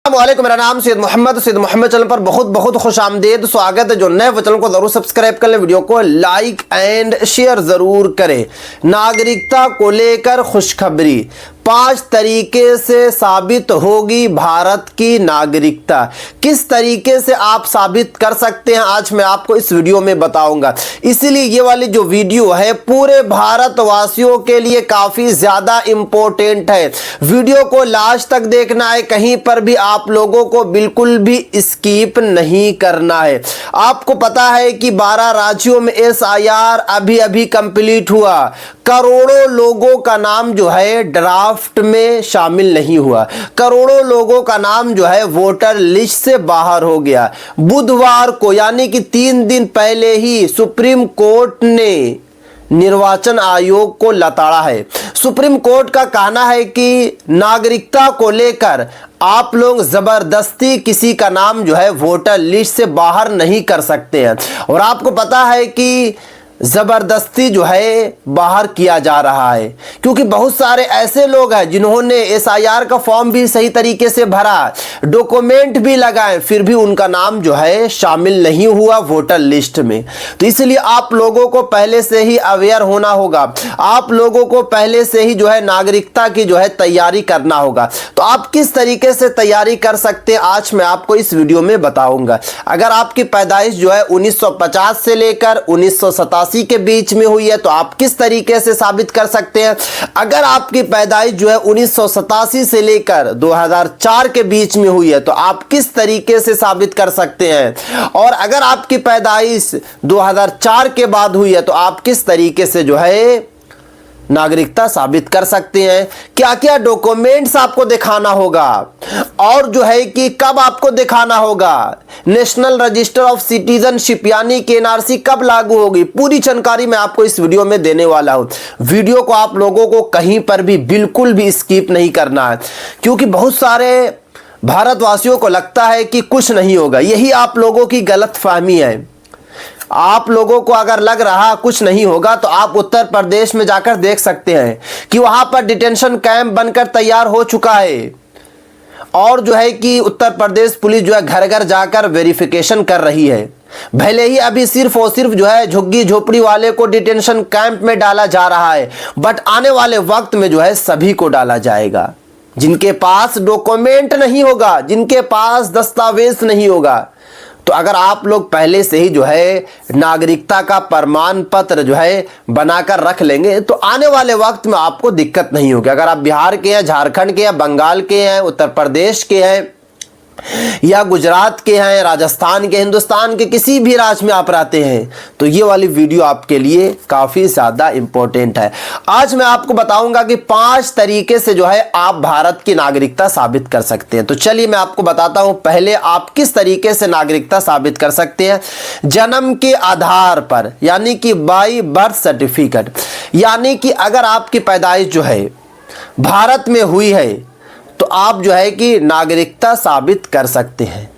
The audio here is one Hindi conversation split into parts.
वालेकुम, मेरा नाम सैयद मोहम्मद चैनल पर बहुत बहुत खुश आमदेद स्वागत है। जो नए वो चैनल को जरूर सब्सक्राइब कर लें, वीडियो को लाइक एंड शेयर जरूर करें। नागरिकता को लेकर खुशखबरी, 5 तरीके से साबित होगी भारत की नागरिकता। किस तरीके से आप साबित कर सकते हैं आज मैं आपको इस वीडियो में बताऊंगा। इसीलिए ये वाली जो वीडियो है पूरे भारतवासियों के लिए काफी ज्यादा इंपॉर्टेंट है। वीडियो को लास्ट तक देखना है, कहीं पर भी आप लोगों को बिल्कुल भी स्किप नहीं करना है। आपको पता है कि 12 राज्यों में SIR अभी अभी कंप्लीट हुआ। करोड़ों लोगों का नाम जो है ड्राफ्ट में शामिल नहीं हुआ। करोड़ों लोगों का नाम जो है वोटर लिस्ट से बाहर हो गया। बुधवार को यानी कि 3 दिन पहले ही सुप्रीम कोर्ट ने निर्वाचन आयोग को लताड़ा है। सुप्रीम कोर्ट का कहना है कि नागरिकता को लेकर आप लोग जबरदस्ती किसी का नाम जो है वोटर लिस्ट से बाहर नहीं कर सकते हैं। और आपको पता है कि जबरदस्ती जो है बाहर किया जा रहा है, क्योंकि बहुत सारे ऐसे लोग हैं जिन्होंने SIR का फॉर्म भी सही तरीके से भरा, डॉक्यूमेंट भी लगाए, फिर भी उनका नाम जो है शामिल नहीं हुआ वोटर लिस्ट में। तो इसलिए आप लोगों को पहले से ही अवेयर होना होगा। आप लोगों को पहले से ही जो है नागरिकता की जो है तैयारी करना होगा। तो आप किस तरीके से तैयारी कर सकते हैं आज मैं आपको इस वीडियो में बताऊंगा। अगर आपकी पैदाइश जो है 1950 से लेकर 1987 के बीच में हुई है तो आप किस तरीके से साबित कर सकते हैं। अगर आपकी पैदाइश जो है 1987 से लेकर 2004 के बीच में हुई है तो आप किस तरीके से साबित कर सकते हैं। और अगर आपकी पैदाइश 2004 के बाद हुई है तो आप किस तरीके से जो है नागरिकता साबित कर सकते हैं। क्या क्या डॉक्यूमेंट्स आपको दिखाना होगा और जो है कि कब आपको दिखाना होगा। नेशनल रजिस्टर ऑफ सिटीजनशिप यानी कि NRC कब लागू होगी, पूरी जानकारी मैं आपको इस वीडियो में देने वाला हूं। वीडियो को आप लोगों को कहीं पर भी बिल्कुल भी स्किप नहीं करना है, क्योंकि बहुत सारे भारतवासियों को लगता है कि कुछ नहीं होगा। यही आप लोगों की गलतफहमी है। आप लोगों को अगर लग रहा कुछ नहीं होगा तो आप उत्तर प्रदेश में जाकर देख सकते हैं कि वहां पर डिटेंशन कैंप बनकर तैयार हो चुका है। और जो है कि उत्तर प्रदेश पुलिस जो है घर घर जाकर वेरिफिकेशन कर रही है। भले ही अभी सिर्फ और सिर्फ जो है झुग्गी झोपड़ी वाले को डिटेंशन कैंप में डाला जा रहा है, बट आने वाले वक्त में जो है सभी को डाला जाएगा। जिनके पास डॉक्यूमेंट नहीं होगा, जिनके पास दस्तावेज नहीं होगा। तो अगर आप लोग पहले से ही जो है नागरिकता का प्रमाण पत्र जो है बनाकर रख लेंगे तो आने वाले वक्त में आपको दिक्कत नहीं होगी। अगर आप बिहार के हैं, झारखंड के हैं, बंगाल के हैं, उत्तर प्रदेश के हैं या गुजरात के हैं, राजस्थान के, हिंदुस्तान के किसी भी राज्य में आप रहते हैं तो ये वाली वीडियो आपके लिए काफी ज्यादा इंपॉर्टेंट है। आज मैं आपको बताऊंगा कि 5 तरीके से जो है आप भारत की नागरिकता साबित कर सकते हैं। तो चलिए मैं आपको बताता हूं पहले आप किस तरीके से नागरिकता साबित कर सकते हैं। जन्म के आधार पर यानी कि बाय बर्थ सर्टिफिकेट, यानी कि अगर आपकी पैदाइश जो है भारत में हुई है तो आप जो है कि नागरिकता साबित कर सकते हैं।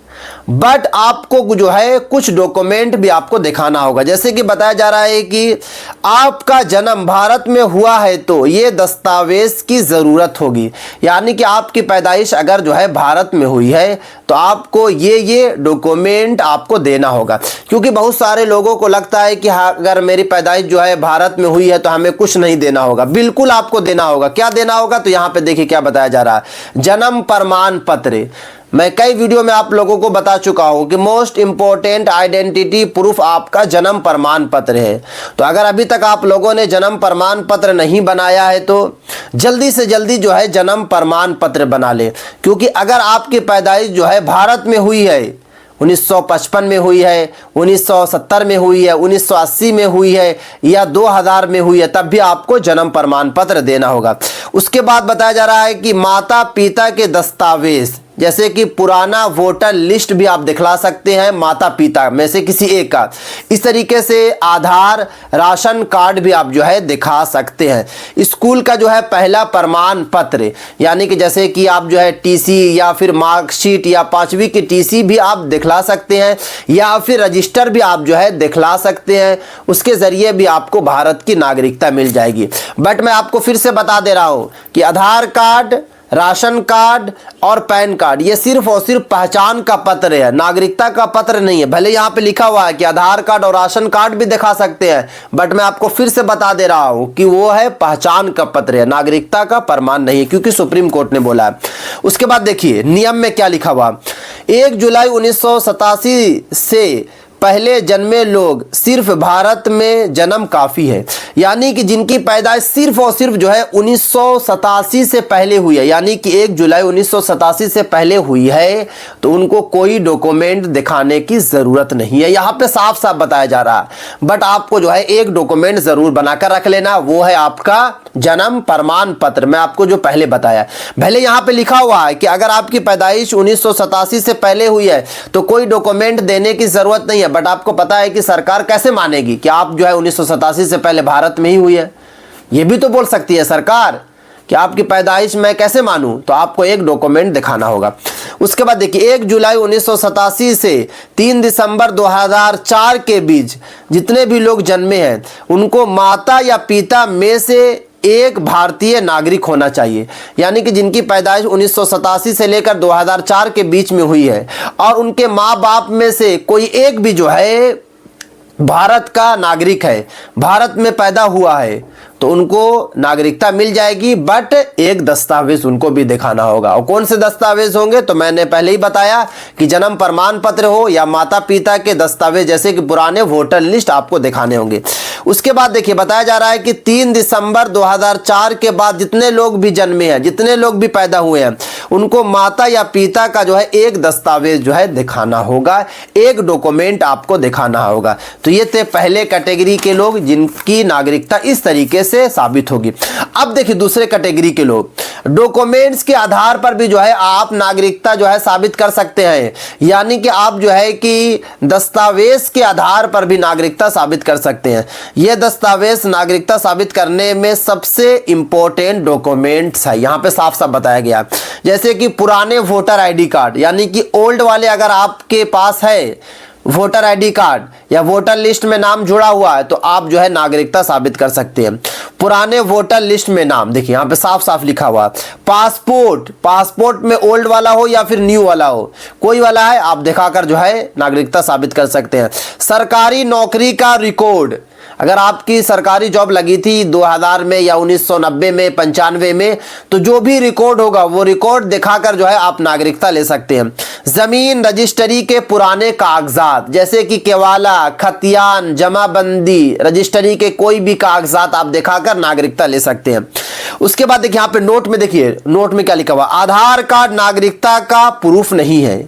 बट आपको जो है कुछ डॉक्यूमेंट भी आपको दिखाना होगा। जैसे कि बताया जा रहा है कि आपका जन्म भारत में हुआ है तो ये दस्तावेज की ज़रूरत होगी। यानी कि आपकी पैदाइश अगर जो है भारत में हुई है तो आपको ये डॉक्यूमेंट आपको देना होगा। क्योंकि बहुत सारे लोगों को लगता है कि हाँ, अगर मेरी पैदाइश जो है भारत में हुई है तो हमें कुछ नहीं देना होगा। बिल्कुल आपको देना होगा। क्या देना होगा तो यहाँ पे देखिए क्या बताया जा रहा है। जन्म प्रमाण पत्र, मैं कई वीडियो में आप लोगों को बता चुका हूं कि मोस्ट इंपॉर्टेंट आइडेंटिटी प्रूफ आपका जन्म प्रमाण पत्र है। तो अगर अभी तक आप लोगों ने जन्म प्रमाण पत्र नहीं बनाया है तो जल्दी से जल्दी जो है जन्म प्रमाण पत्र बना ले। क्योंकि अगर आपकी पैदाइश जो है भारत में हुई है, 1955 में हुई है, 1970 में हुई है, 1980 में हुई है या 2000 में हुई है, तब भी आपको जन्म प्रमाण पत्र देना होगा। उसके बाद बताया जा रहा है कि माता पिता के दस्तावेज, जैसे कि पुराना वोटर लिस्ट भी आप दिखला सकते हैं माता पिता में से किसी एक का। इस तरीके से आधार, राशन कार्ड भी आप जो है दिखा सकते हैं। स्कूल का जो है पहला प्रमाण पत्र, यानी कि जैसे कि आप जो है TC या फिर मार्कशीट या 5वीं की TC भी आप दिखला सकते हैं या फिर रजिस्टर भी आप जो है दिखला सकते हैं। उसके ज़रिए भी आपको भारत की नागरिकता मिल जाएगी। बट मैं आपको फिर से बता दे रहा हूँ कि आधार कार्ड, राशन कार्ड और पैन कार्ड ये सिर्फ और सिर्फ पहचान का पत्र है, नागरिकता का पत्र नहीं है। भले यहाँ पे लिखा हुआ है कि आधार कार्ड और राशन कार्ड भी दिखा सकते हैं, बट मैं आपको फिर से बता दे रहा हूं कि वो है पहचान का पत्र है, नागरिकता का प्रमाण नहीं है, क्योंकि सुप्रीम कोर्ट ने बोला है। उसके बाद देखिए नियम में क्या लिखा हुआ, 1 जुलाई 1987 से पहले जन्मे लोग सिर्फ भारत में जन्म काफी है, यानी कि जिनकी पैदाइश सिर्फ और सिर्फ जो है 1987 से पहले हुई है, यानी कि 1 जुलाई 1987 से पहले हुई है, तो उनको कोई डॉक्यूमेंट दिखाने की जरूरत नहीं है। यहाँ पे साफ साफ बताया जा रहा है। बट आपको जो है एक डॉक्यूमेंट जरूर बनाकर रख लेना, वो है आपका जन्म प्रमाण पत्र। मैं आपको जो पहले बताया, भले यहाँ पे लिखा हुआ है कि अगर आपकी पैदाइश 1987 से पहले हुई है तो कोई डॉक्यूमेंट देने की जरूरत नहीं है, बट आपको पता है कि सरकार कैसे मानेगी कि आप जो है 1987 से पहले भारत में ही हुई है? ये भी तो बोल सकती है सरकार कि आपकी पैदाइश मैं कैसे मानूं, तो आपको एक डॉक्यूमेंट दिखाना होगा। उसके बाद देखिए 1 जुलाई 1987 से 3 दिसंबर 2004 के बीच जितने भी लोग जन्मे हैं उनको माता या पिता में से एक भारतीय नागरिक होना चाहिए, यानी कि जिनकी पैदाइश 1987 से लेकर 2004 के बीच में हुई है और उनके माँ बाप में से कोई एक भी जो है भारत का नागरिक है, भारत में पैदा हुआ है, तो उनको नागरिकता मिल जाएगी। बट एक दस्तावेज उनको भी दिखाना होगा। और कौन से दस्तावेज होंगे, तो मैंने पहले ही बताया कि जन्म प्रमाण पत्र हो या माता पिता के दस्तावेज जैसे कि पुराने वोटर लिस्ट आपको दिखाने होंगे। उसके बाद देखिए बताया जा रहा है कि 3 दिसंबर 2004 के बाद जितने लोग भी जन्मे हैं, जितने लोग भी पैदा हुए हैं, उनको माता या पिता का जो है एक दस्तावेज जो है दिखाना होगा, एक डॉक्यूमेंट आपको दिखाना होगा। तो ये थे पहले कैटेगरी के लोग जिनकी नागरिकता इस तरीके से साबित होगी। अब देखिए दूसरे कैटेगरी के लोग, डॉक्यूमेंट्स के आधार पर भी जो है आप नागरिकता जो है साबित कर सकते हैं, यानी कि आप जो है कि दस्तावेज के आधार पर भी नागरिकता साबित कर सकते हैं। यह दस्तावेज नागरिकता साबित करने में सबसे इंपॉर्टेंट डॉक्यूमेंट्स है, यहां पे साफ साफ बताया गया। जैसे कि पुराने वोटर आईडी कार्ड, यानी कि ओल्ड वाले अगर आपके पास है वोटर आईडी कार्ड या वोटर लिस्ट में नाम जुड़ा हुआ है, तो आप जो है नागरिकता साबित कर सकते हैं। पुराने वोटर लिस्ट में नाम देखिए यहाँ पे साफ साफ लिखा हुआ। पासपोर्ट में ओल्ड वाला हो या फिर न्यू वाला हो, कोई वाला है, आप दिखाकर जो है नागरिकता साबित कर सकते हैं। सरकारी नौकरी का रिकॉर्ड, अगर आपकी सरकारी जॉब लगी थी 2000 में या 1990 में, 95 में, तो जो भी रिकॉर्ड होगा वो रिकॉर्ड दिखाकर जो है आप नागरिकता ले सकते हैं। जमीन रजिस्ट्री के पुराने कागजात जैसे कि केवाला, खतियान, जमाबंदी, रजिस्ट्री के कोई भी कागजात आप दिखाकर नागरिकता ले सकते हैं। उसके बाद देखिए यहाँ पे नोट में, देखिए नोट में क्या लिखा हुआ, आधार कार्ड नागरिकता का प्रूफ नहीं है,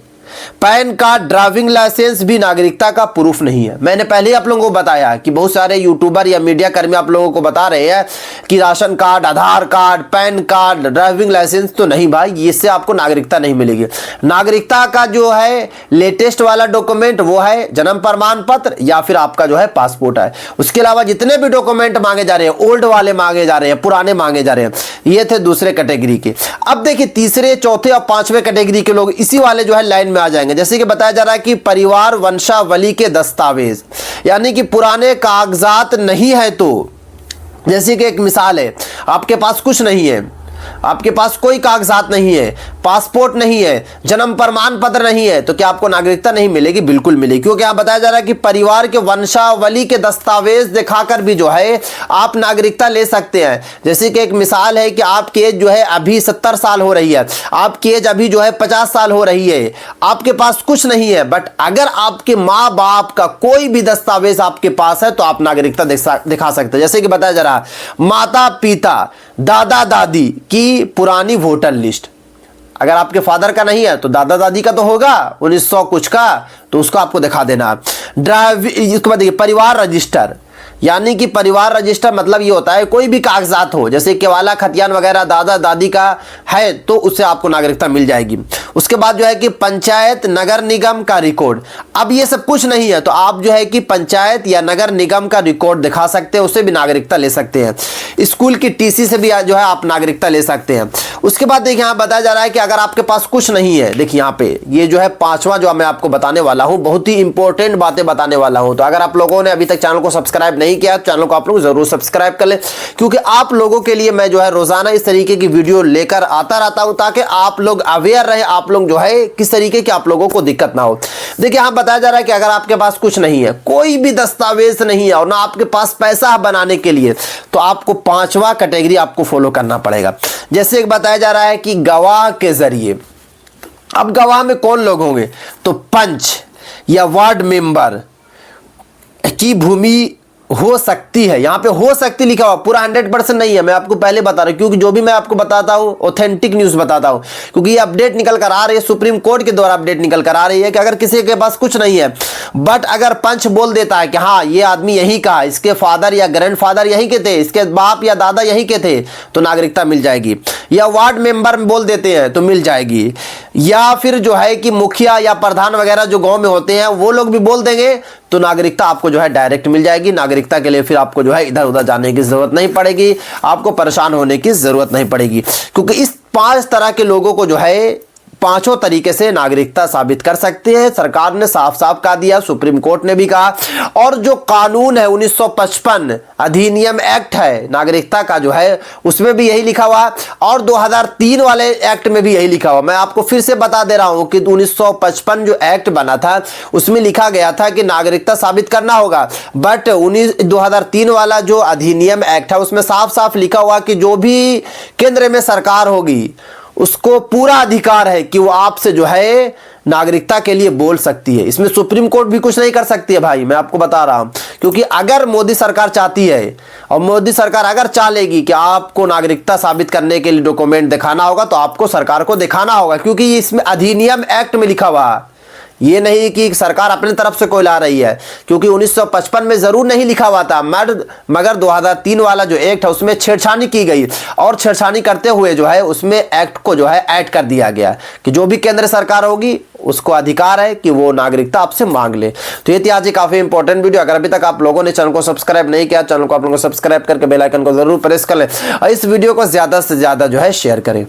पैन कार्ड, ड्राइविंग लाइसेंस भी नागरिकता का प्रूफ नहीं है। मैंने पहले ही आप लोगों को बताया कि बहुत सारे यूट्यूबर या मीडिया कर्मी आप लोगों को बता रहे हैं कि ration card, Aadhaar card, PAN card, driving licence तो नहीं भाई, इससे आपको नागरिकता नहीं मिलेगी। नागरिकता का जो है लेटेस्ट वाला डॉक्यूमेंट वो है जन्म प्रमाण पत्र या फिर आपका जो है पासपोर्ट है। उसके अलावा जितने भी डॉक्यूमेंट मांगे जा रहे हैं, ओल्ड वाले मांगे जा रहे हैं, पुराने मांगे जा रहे हैं, ये थे दूसरे कैटेगरी के। अब देखिए तीसरे, चौथे और पांचवें कैटेगरी के लोग इसी वाले जो है लाइन में आ जाएंगे। जैसे कि बताया जा रहा है कि परिवार वंशावली के दस्तावेज, यानी कि पुराने कागजात नहीं है, तो जैसे कि एक मिसाल है, आपके पास कुछ नहीं है, आपके पास कोई कागजात नहीं है, पासपोर्ट नहीं है, जन्म प्रमाण पत्र नहीं है, तो क्या आपको नागरिकता नहीं मिलेगी? बिल्कुल मिलेगी, क्योंकि यहाँ बताया जा रहा है कि परिवार के वंशावली के दस्तावेज दिखाकर भी जो है आप नागरिकता ले सकते हैं। जैसे कि एक मिसाल है कि आपकी एज जो है अभी 70 साल हो रही है, आपकी एज अभी जो है 50 साल हो रही है, आपके पास कुछ नहीं है, बट अगर आपके माँ बाप का कोई भी दस्तावेज आपके पास है तो आप नागरिकता दिखा सकते हैं। जैसे कि बताया जा रहा है माता पिता, दादा दादी की पुरानी वोटर लिस्ट, अगर आपके फादर का नहीं है तो दादा दादी का तो होगा 1900 कुछ का, तो उसको आपको दिखा देना। इसके बाद देखिए परिवार रजिस्टर, यानी कि परिवार रजिस्टर मतलब ये होता है कोई भी कागजात हो, जैसे केवाला, खतियान वगैरह दादा दादी का है तो उससे आपको नागरिकता मिल जाएगी। उसके बाद जो है कि पंचायत नगर निगम का रिकॉर्ड, अब ये सब कुछ नहीं है तो आप जो है कि पंचायत या नगर निगम का रिकॉर्ड दिखा सकते हैं, उससे भी नागरिकता ले सकते हैं। स्कूल की टीसी से भी जो है आप नागरिकता ले सकते हैं। उसके बाद देखिए यहाँ बताया जा रहा है कि अगर आपके पास कुछ नहीं है, देखिए यहाँ पे ये जो है पांचवा जो मैं आपको बताने वाला हूँ, बहुत ही इंपॉर्टेंट बातें बताने वाला हूँ। तो अगर आप लोगों ने अभी तक चैनल को सब्सक्राइब नहीं नहीं किया चैनल को आप लोग जरूर सब्सक्राइब कर लें, क्योंकि आप लोगों के लिए मैं जो है रोजाना इस तरीके की वीडियो लेकर आता रहता हूं ताकि आप लोग अवेयर रहे, आप लोग जो है किस तरीके की आप लोगों को दिक्कत ना हो। देखिए यहां बताया जा रहा है कि अगर आपके पास कुछ नहीं है, कोई भी दस्तावेज नहीं है और ना आपके पास पैसा है बनाने के लिए, तो आपको 5वां कैटेगरी आपको फॉलो करना पड़ेगा। जैसे एक बताया जा रहा है कि गवाह के जरिए, अब गवाह में कौन लोग होंगे, तो पंच या वार्ड मेंबर की भूमि हो सकती है। यहां पे हो सकती लिखा हुआ, पूरा 100% नहीं है, मैं आपको पहले बता रहा हूं, क्योंकि जो भी मैं आपको बताता हूं ऑथेंटिक न्यूज बताता हूं, क्योंकि ये अपडेट निकल कर आ रही है, सुप्रीम कोर्ट के द्वारा अपडेट निकल कर आ रही है कि अगर किसी के पास कुछ नहीं है बट अगर पंच बोल देता है कि हाँ ये आदमी यहीं का, इसके फादर या ग्रैंडफादर यहीं के थे, इसके बाप या दादा यहीं के थे, तो नागरिकता मिल जाएगी। या वार्ड मेंबर बोल देते हैं तो मिल जाएगी, या फिर जो है कि मुखिया या प्रधान वगैरह जो गांव में होते हैं वो लोग भी बोल देंगे तो नागरिकता आपको जो है डायरेक्ट मिल जाएगी। नागरिकता के लिए फिर आपको जो है इधर उधर जाने की जरूरत नहीं पड़ेगी, आपको परेशान होने की जरूरत नहीं पड़ेगी, क्योंकि इस 5 तरह के लोगों को जो है 5 तरीके से नागरिकता साबित कर सकते हैं। सरकार ने साफ साफ कहा दिया, सुप्रीम कोर्ट ने भी कहा, और जो कानून है 1955 अधिनियम एक्ट है नागरिकता का जो है उसमें भी यही लिखा हुआ, और 2003 वाले एक्ट में भी यही लिखा हुआ। मैं आपको फिर से बता दे रहा हूं कि 1955 जो एक्ट बना था उसमें लिखा गया था कि नागरिकता साबित करना होगा, बट 2003 वाला जो अधिनियम एक्ट है उसमें साफ साफ लिखा हुआ कि जो भी केंद्र में सरकार होगी उसको पूरा अधिकार है कि वो आपसे जो है नागरिकता के लिए बोल सकती है। इसमें सुप्रीम कोर्ट भी कुछ नहीं कर सकती है भाई, मैं आपको बता रहा हूं, क्योंकि अगर मोदी सरकार चाहती है और मोदी सरकार अगर चाह लेगी कि आपको नागरिकता साबित करने के लिए डॉक्यूमेंट दिखाना होगा तो आपको सरकार को दिखाना होगा, क्योंकि इसमें अधिनियम एक्ट में लिखा हुआ है, ये नहीं कि सरकार अपनी तरफ से कोई ला रही है, क्योंकि 1955 में जरूर नहीं लिखा हुआ था, मगर 2003 वाला जो एक्ट है उसमें छेड़छाड़ी की गई, और छेड़छाड़ी करते हुए जो है उसमें एक्ट को जो है ऐड कर दिया गया कि जो भी केंद्र सरकार होगी उसको अधिकार है कि वो नागरिकता आपसे मांग ले। तो ये थी आज काफी इंपॉर्टेंट वीडियो। अगर अभी तक आप लोगों ने चैनल को सब्सक्राइब नहीं किया, चैनल को आप लोगों को सब्सक्राइब करके बेल आइकन को जरूर प्रेस कर लें और इस वीडियो को ज्यादा से ज्यादा जो है शेयर करें।